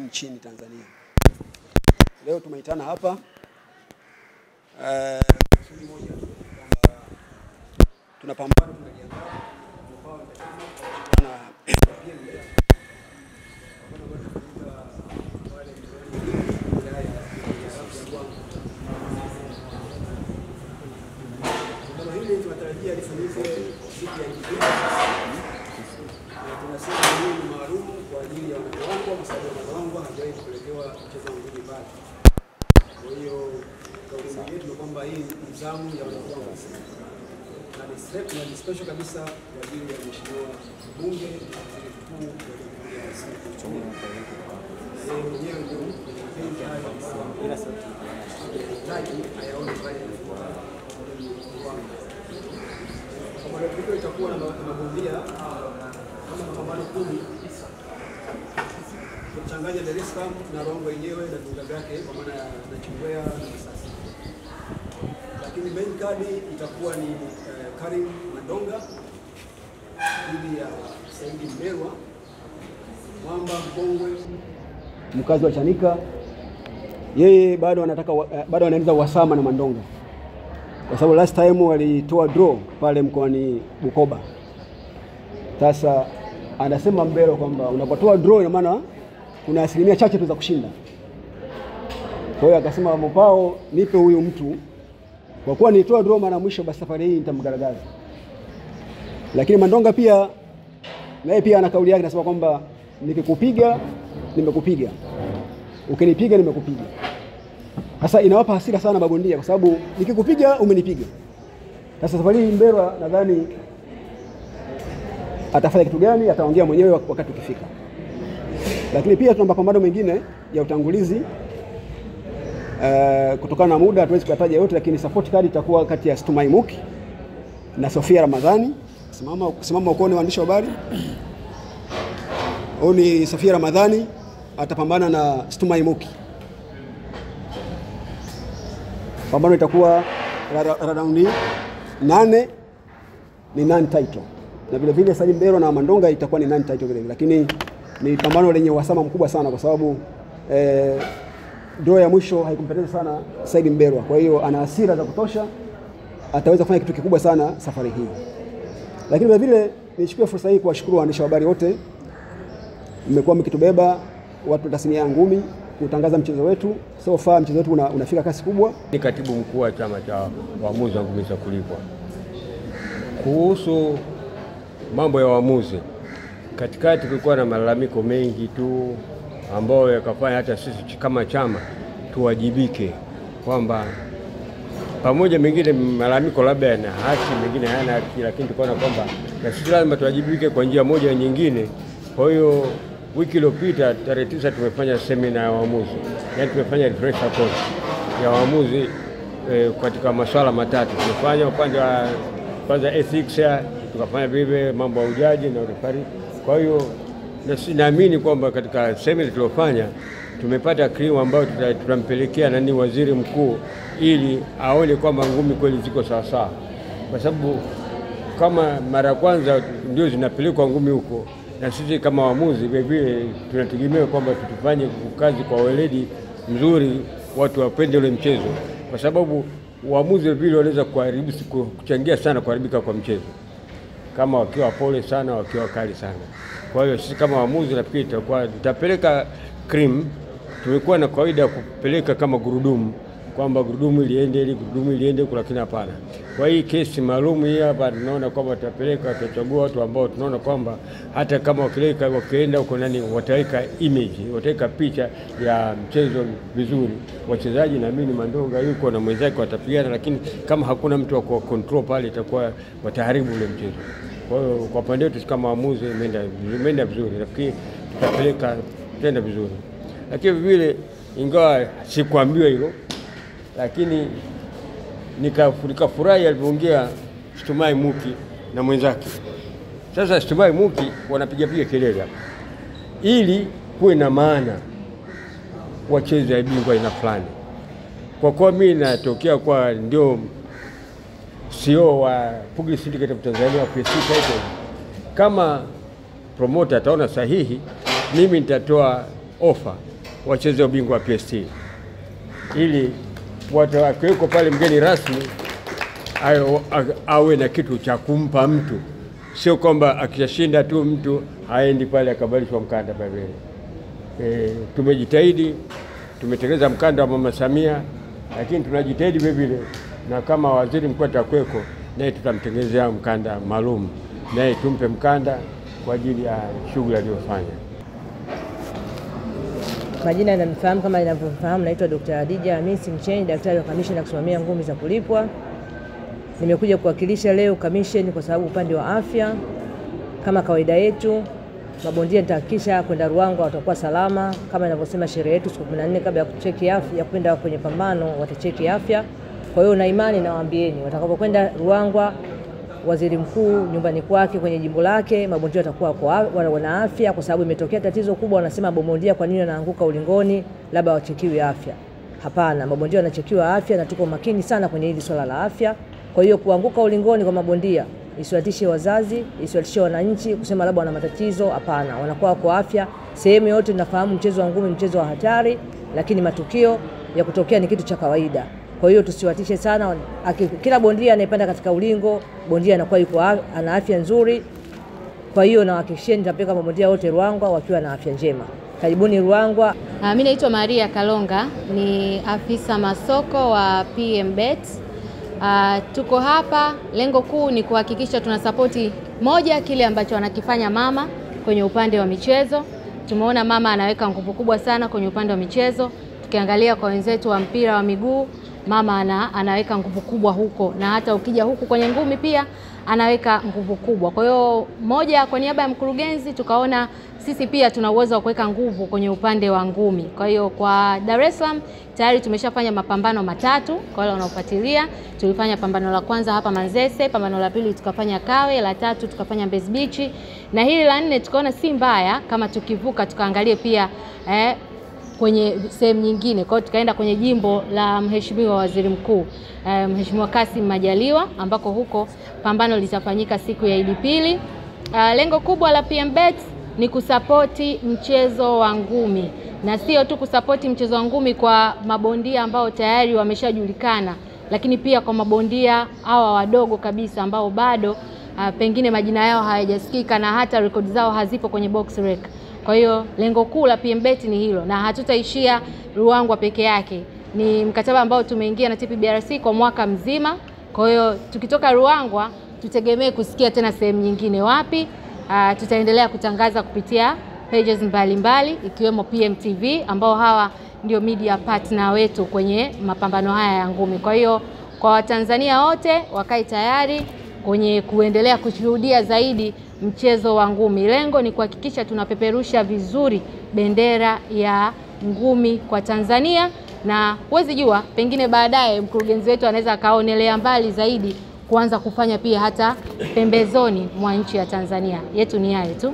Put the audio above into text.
nchini Tanzania. Leo tumeitana hapa tunapambana tunajiandaa hili tunatarajia lifanyike siku ya Ijumaa. Tunasema hii maalum kwa ajili ya wanawake kwa sababu wanawake hawajawahi kupelekewa mchezo wa ngumi bado. Kwa hiyo kauli yetu ni kwamba hii ni zamu ya wanawake. Na ni special kabisa kwa ajili ya mheshimiwa mbunge na waziri mkuu wa Jamhuri ya Muungano wa Tanzania. Yeye mwenyewe ndio mpenzi haya bila sauti. Taji ayaone pale kwa kama leo itakuwa na mabondia kama mapambano 10 kuchanganya Dar es Salaam na Rongo yenyewe na viunga vyake kwa maana na Chingwea na Masasi. Lakini main card itakuwa ni Karim Mandonga dhidi ya Saidi Mberwa, mwamba mkongwe mkazi wa Chanika. Yeye bado anaendeleza uhasama na Mandonga kwa sababu last time walitoa draw pale mkoani Bukoba. Sasa anasema Mberwa kwamba unapotoa draw ina maana kuna asilimia chache tu za kushinda. Kwa hiyo akasema Mopao, nipe huyu mtu kwa kuwa nitoa draw mara mwisho, basi safari hii nitamgaragaza. Lakini Mandonga pia naye pia ana kauli yake, anasema kwamba nikikupiga nimekupiga, ukinipiga nimekupiga. Sasa inawapa hasira sana mabondia kwa sababu nikikupiga umenipiga. Sasa safari hii Mberwa nadhani atafanya kitu gani ataongea mwenyewe wakati ukifika. Lakini pia tuna mapambano mengine ya utangulizi. Kutokana na muda hatuwezi kuyataja yote, lakini support card itakuwa kati ya Stumai Muki na Sofia Ramadhani. Simama ukoone waandishi wa habari. Oni Sofia Ramadhani atapambana na Stumai Muki. Pambano itakuwa raundi 8 ni non-title. Na vile vile Saidi Mberwa na Mandonga itakuwa ni non-title vile. Lakini ni pambano lenye uhasama mkubwa sana kwa sababu draw ya mwisho haikumpendeza sana Saidi Mberwa. Kwa hiyo ana hasira za kutosha, ataweza kufanya kitu kikubwa sana safari hii. Lakini vile vile nichukue fursa hii kuwashukuru waandishi wa habari wote. Mmekuwa mkitubeba watu wa tasnia ya ngumi kutangaza mchezo wetu. So far mchezo wetu unafika kasi kubwa. Ni katibu mkuu wa chama cha waamuzi wa ngumi za kulipwa. Kuhusu mambo ya waamuzi, katikati kulikuwa na malalamiko mengi tu ambayo yakafanya hata sisi kama chama tuwajibike kwamba pamoja mengine malalamiko labda yana haki, mengine hayana haki, lakini tukaona kwamba na sisi lazima tuwajibike kwa njia moja au nyingine. Kwa hiyo wiki iliyopita tarehe 9 tumefanya semina ya waamuzi. Yaani tumefanya refresher course ya waamuzi katika masuala matatu. Tumefanya upande wa kwanza ethics, tukafanya vile mambo ya ujaji na referee. Kwa hiyo naamini kwamba katika semina tuliyofanya tumepata cream ambayo tutampelekea nani waziri mkuu ili aone kwamba ngumi kweli ziko sawa sawa. Kwa sababu kama mara kwanza ndio zinapelekwa ngumi huko, na sisi kama waamuzi vile tunategemea kwamba tutufanye kazi kwa weledi mzuri, watu wapende ule mchezo, kwa sababu waamuzi vile wanaweza kuchangia sana kuharibika kwa mchezo kama wakiwa pole sana, wakiwa kali sana. Kwa hiyo sisi kama waamuzi nafikiri tutapeleka cream. Tumekuwa na kawaida kupeleka kama gurudumu, kwamba gurudumu iliende lakini hapana. Kwa hii kesi maalum hii hapa tunaona kwamba tutachagua watu ambao tunaona kwamba hata kama wakienda huko nani wataweka image, wataweka picha ya mchezo vizuri. Wachezaji naamini Mandonga yuko na mwenzake watapigana, lakini kama hakuna mtu wa control pale itakuwa wataharibu ule mchezo. Kwa hiyo kwa pande yetu kama waamuzi imeenda vizuri, lakini tutapeleka tenda vizuri. Lakini vile ingawa sikuambiwa hilo, lakini nikafurahi alipoongea Stumai Muki na mwenzake. Sasa Stumai Muki wanapiga kelele hapa ili kuwe na maana wacheze ya bingwa ina fulani. Kwa kuwa mimi natokea kwa ndio CEO wa Pugi Syndicate of Tanzania PSC title, kama promoter ataona sahihi, mimi nitatoa offer wacheze ubingwa wa PST, ili watakiweko pale mgeni rasmi awe na kitu cha kumpa mtu, sio kwamba akishashinda tu mtu haendi pale akabalishwa mkanda pale. Tumejitahidi, tumetekeleza mkanda wa Mama Samia, lakini tunajitahidi vile vile, na kama waziri mkuu atakweko, naye tutamtengenezea mkanda maalum, naye tumpe mkanda kwa ajili ya shughuli aliyofanya. Majina yananifahamu kama inavyofahamu, naitwa Dr. Adija Hamisi Mchenyi, daktari wa kamisheni ya kusimamia ngumi za kulipwa. Nimekuja kuwakilisha leo kamisheni kwa sababu upande wa afya kama kawaida yetu mabondia nitahakikisha kwenda Ruangwa watakuwa salama kama inavyosema sheria yetu, siku 14 kabla ya kucheki afya ya kwenda kwenye pambano watacheki afya. Kwa hiyo na imani nawaambieni watakapokwenda Ruangwa, waziri mkuu nyumbani kwake kwenye jimbo lake, mabondia watakuwa wana afya, kwa sababu imetokea tatizo kubwa. Wanasema mabondia kwa nini wanaanguka ulingoni, labda wachekiwe afya. Hapana, mabondia wanachekiwa afya na tuko makini sana kwenye hili swala la afya. Kwa hiyo kuanguka ulingoni kwa mabondia isiwatishe wazazi, isiwatishe wananchi kusema labda wana matatizo. Hapana, wanakuwa kwa afya. Sehemu yote tunafahamu mchezo wa ngumi mchezo wa hatari, lakini matukio ya kutokea ni kitu cha kawaida. Kwa hiyo tusiwatishe sana. Kila bondia anayepanda katika ulingo, bondia anakuwa yuko ana afya nzuri. Kwa hiyo na hakikisheni nitapeleka mabondia wote Ruangwa wakiwa na afya njema. Karibuni Ruangwa. Mimi naitwa Maria Kalonga, ni afisa masoko wa PMBet. Tuko hapa, lengo kuu ni kuhakikisha tunasapoti moja kile ambacho anakifanya mama kwenye upande wa michezo. Tumeona mama anaweka nguvu kubwa sana kwenye upande wa michezo. Tukiangalia kwa wenzetu wa mpira wa miguu, mama anaweka nguvu kubwa huko, na hata ukija huku kwenye ngumi pia anaweka nguvu kubwa. Kwa hiyo moja, kwa niaba ya mkurugenzi tukaona sisi pia tuna uwezo wa kuweka nguvu kwenye upande wa ngumi. Kwa hiyo kwa Dar es Salaam tayari tumeshafanya mapambano matatu. Kwa wale wanaofuatilia, tulifanya pambano la kwanza hapa Manzese, pambano la pili tukafanya Kawe, la tatu tukafanya Mbezi Beach, na hili la nne tukaona si mbaya kama tukivuka tukaangalie pia kwenye sehemu nyingine. Kwa hiyo tukaenda kwenye jimbo la Mheshimiwa Waziri Mkuu Mheshimiwa Kassim Majaliwa, ambako huko pambano litafanyika siku ya Jumapili. Lengo kubwa la PMBet ni kusapoti mchezo wa ngumi, na sio tu kusapoti mchezo wa ngumi kwa mabondia ambao tayari wameshajulikana, lakini pia kwa mabondia hawa wadogo kabisa ambao bado pengine majina yao hayajasikika na hata rekodi zao hazipo kwenye box rec. Kwa hiyo lengo kuu la PMBet ni hilo, na hatutaishia Ruangwa peke yake. Ni mkataba ambao tumeingia na TPBRC kwa mwaka mzima. Kwa hiyo tukitoka Ruangwa tutegemee kusikia tena sehemu nyingine wapi. Tutaendelea kutangaza kupitia pages mbalimbali ikiwemo PMTV ambao hawa ndio media partner wetu kwenye mapambano haya ya ngumi. Kwa hiyo kwa Watanzania wote wakae tayari kwenye kuendelea kushuhudia zaidi mchezo wa ngumi. Lengo ni kuhakikisha tunapeperusha vizuri bendera ya ngumi kwa Tanzania, na huwezi jua pengine baadaye mkurugenzi wetu anaweza kaonelea mbali zaidi kuanza kufanya pia hata pembezoni mwa nchi ya Tanzania. Yetu ni hayo tu.